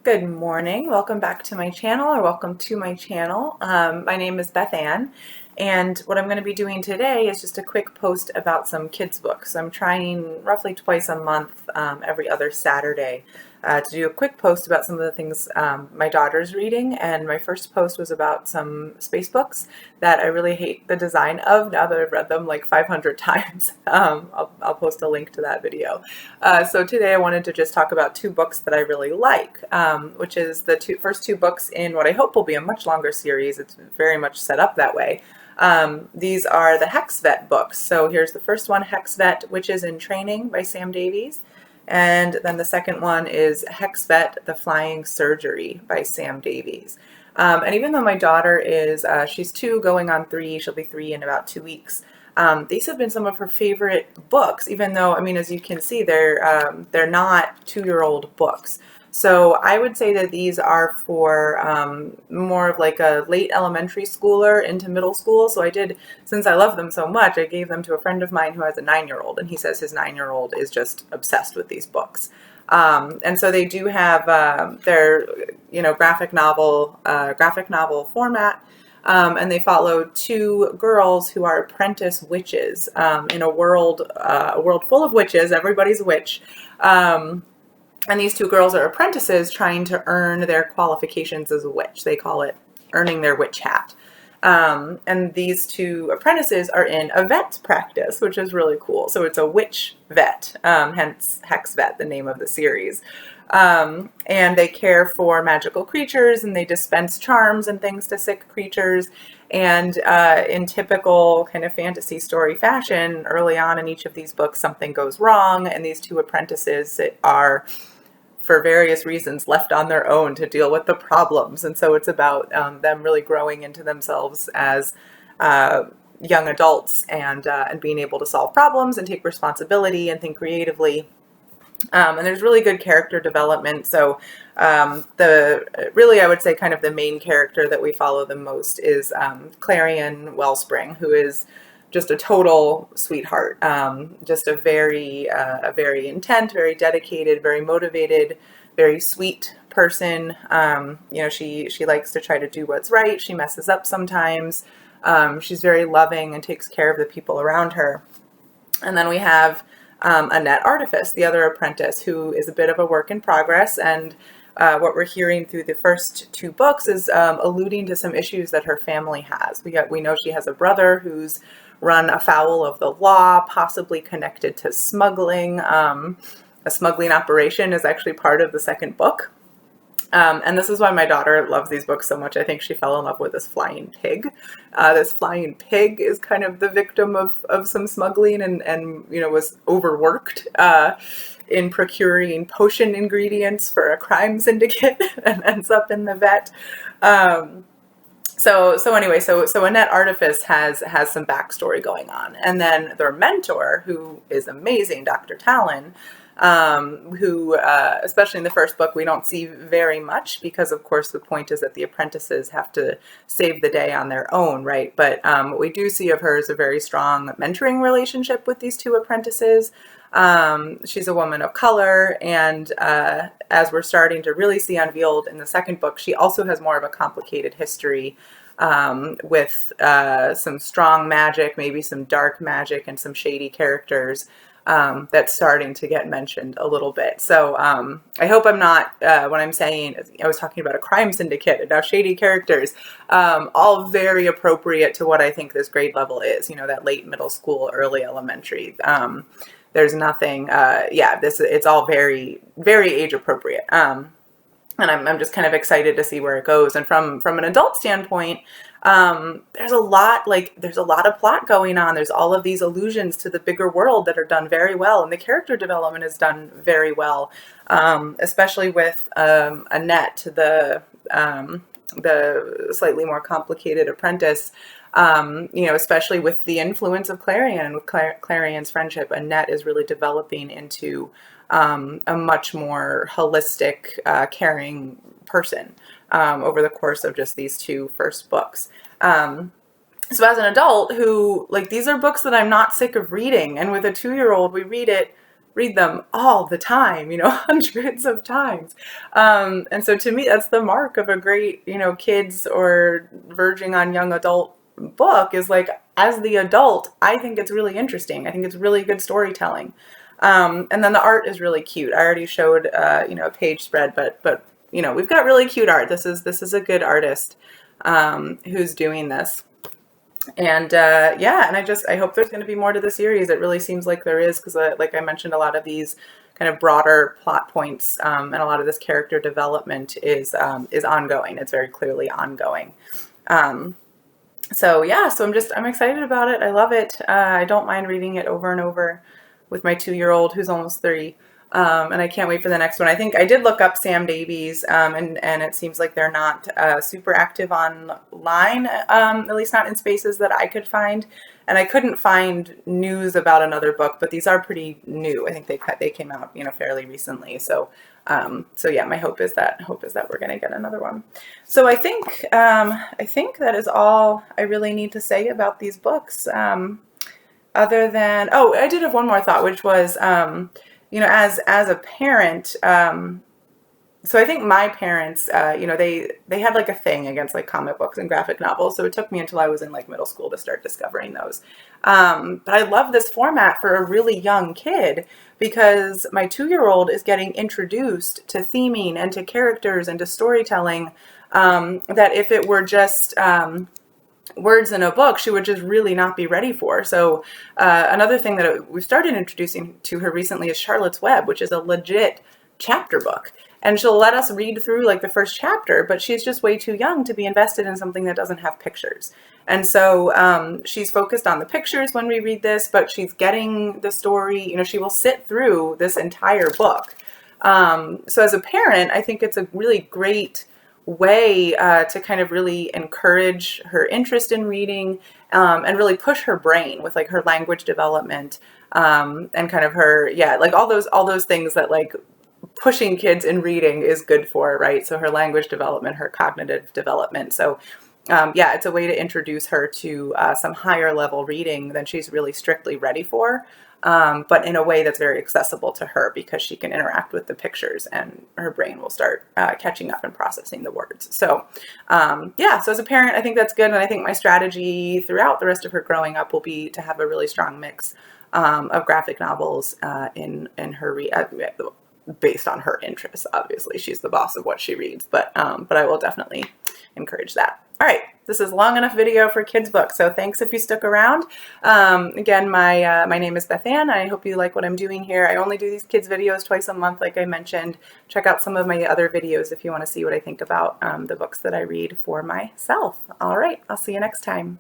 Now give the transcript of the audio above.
Good morning. Welcome back to my channel, or welcome to my channel. My name is Beth Ann, and what I'm going to be doing today is just a quick post about some kids books. I'm trying roughly twice a month, every other Saturday, to do a quick post about some of the things my daughter's reading. And my first post was about some space books that I really hate the design of now that I've read them like 500 times. I'll post a link to that video. So today I wanted to just talk about two books that I really like, which is the first two books in what I hope will be a much longer series. It's very much set up that way. These are the Hex Vet books. So here's the first one, Hex Vet, Witches in Training by Sam Davies. And then the second one is Hex Vet, The Flying Surgery by Sam Davies. And even though my daughter is, she's 2 going on 3, she'll be 3 in about 2 weeks. These have been some of her favorite books, even though, I mean, as you can see, they're not 2-year-old books. So I would say that these are for more of like a late elementary schooler into middle school. So since I love them so much, I gave them to a friend of mine who has a 9-year-old, and he says his 9-year-old is just obsessed with these books. And so they do have their, graphic novel format. And they follow 2 girls who are apprentice witches in a world full of witches. Everybody's a witch. And these 2 girls are apprentices trying to earn their qualifications as a witch. They call it earning their witch hat. And these 2 apprentices are in a vet practice, which is really cool. So it's a witch vet, hence Hex Vet, the name of the series. And they care for magical creatures, and they dispense charms and things to sick creatures. And in typical kind of fantasy story fashion, early on in each of these books, something goes wrong, and these 2 apprentices are, for various reasons, left on their own to deal with the problems. And so it's about them really growing into themselves as young adults and being able to solve problems and take responsibility and think creatively. And there's really good character development. So I would say kind of the main character that we follow the most is Clarion Wellspring, who is just a total sweetheart, just a very intent, very dedicated, very motivated, very sweet person. She likes to try to do what's right. She messes up sometimes. She's very loving and takes care of the people around her. And then we have Annette Artifice, the other apprentice, who is a bit of a work in progress. And what we're hearing through the first 2 books is alluding to some issues that her family has. We know she has a brother who's run afoul of the law, possibly connected to smuggling. A smuggling operation is actually part of the second book. And this is why my daughter loves these books so much. I think she fell in love with this flying pig. This flying pig is kind of the victim of some smuggling and was overworked in procuring potion ingredients for a crime syndicate and ends up in the vet. So Annette Artifice has some backstory going on. And then their mentor, who is amazing, Dr. Talon, who, especially in the first book, we don't see very much because, of course, the point is that the apprentices have to save the day on their own, right? But what we do see of her is a very strong mentoring relationship with these 2 apprentices. She's a woman of color, and as we're starting to really see unveiled in the second book, she also has more of a complicated history with some strong magic, maybe some dark magic, and some shady characters that's starting to get mentioned a little bit. So I hope I'm not, when I'm saying, I was talking about a crime syndicate and now shady characters, all very appropriate to what I think this grade level is, that late middle school, early elementary. There's nothing, it's all very, very age appropriate. And I'm just kind of excited to see where it goes. And from an adult standpoint, there's a lot of plot going on. There's all of these allusions to the bigger world that are done very well. And the character development is done very well, especially with Annette, the slightly more complicated apprentice. Especially with the influence of Clarion and with Clarion's friendship, Annette is really developing into a much more holistic, caring person over the course of just these 2 first books. So as an adult these are books that I'm not sick of reading, and with a 2-year-old, we read it read them all the time, you know, hundreds of times. And so to me, that's the mark of a great, you know, kids or verging on young adult book, is like, as the adult, I think it's really interesting. I think it's really good storytelling. And then the art is really cute. I already showed, you know, a page spread, but you know, we've got really cute art. This is a good artist who's doing this. And yeah, and I hope there's going to be more to the series. It really seems like there is, because like I mentioned, a lot of these kind of broader plot points and a lot of this character development is ongoing. It's very clearly ongoing. So yeah, so I'm excited about it. I love it. I don't mind reading it over and over with my 2-year-old who's almost 3. And I can't wait for the next one. I think I did look up Sam Davies, and it seems like they're not super active online, at least not in spaces that I could find. And I couldn't find news about another book, but these are pretty new. I think they came out, you know, fairly recently. So so yeah, my hope is that we're going to get another one. So I think that is all I really need to say about these books. Other than, oh, I did have one more thought, which was, you know, as a parent, so I think my parents, you know, they had like a thing against like comic books and graphic novels. So it took me until I was in like middle school to start discovering those. But I love this format for a really young kid, because my 2-year-old is getting introduced to theming and to characters and to storytelling, that if it were just words in a book, she would just really not be ready for. So another thing that we've started introducing to her recently is Charlotte's Web, which is a legit chapter book. And she'll let us read through like the first chapter, but she's just way too young to be invested in something that doesn't have pictures. And so she's focused on the pictures when we read this, but she's getting the story. You know, she will sit through this entire book. So as a parent, I think it's a really great way to kind of really encourage her interest in reading, and really push her brain with like her language development, and kind of her, yeah, like all those things that like pushing kids in reading is good for, right? So her language development, her cognitive development. So yeah, it's a way to introduce her to some higher level reading than she's really strictly ready for, but in a way that's very accessible to her, because she can interact with the pictures and her brain will start catching up and processing the words. So yeah, so as a parent, I think that's good. And I think my strategy throughout the rest of her growing up will be to have a really strong mix of graphic novels in her based on her interests. Obviously, she's the boss of what she reads, but I will definitely encourage that. All right, this is long enough video for kids books, so thanks if you stuck around. Again, my name is Beth Ann. I hope you like what I'm doing here. I only do these kids videos twice a month, like I mentioned. Check out some of my other videos if you want to see what I think about the books that I read for myself. All right, I'll see you next time.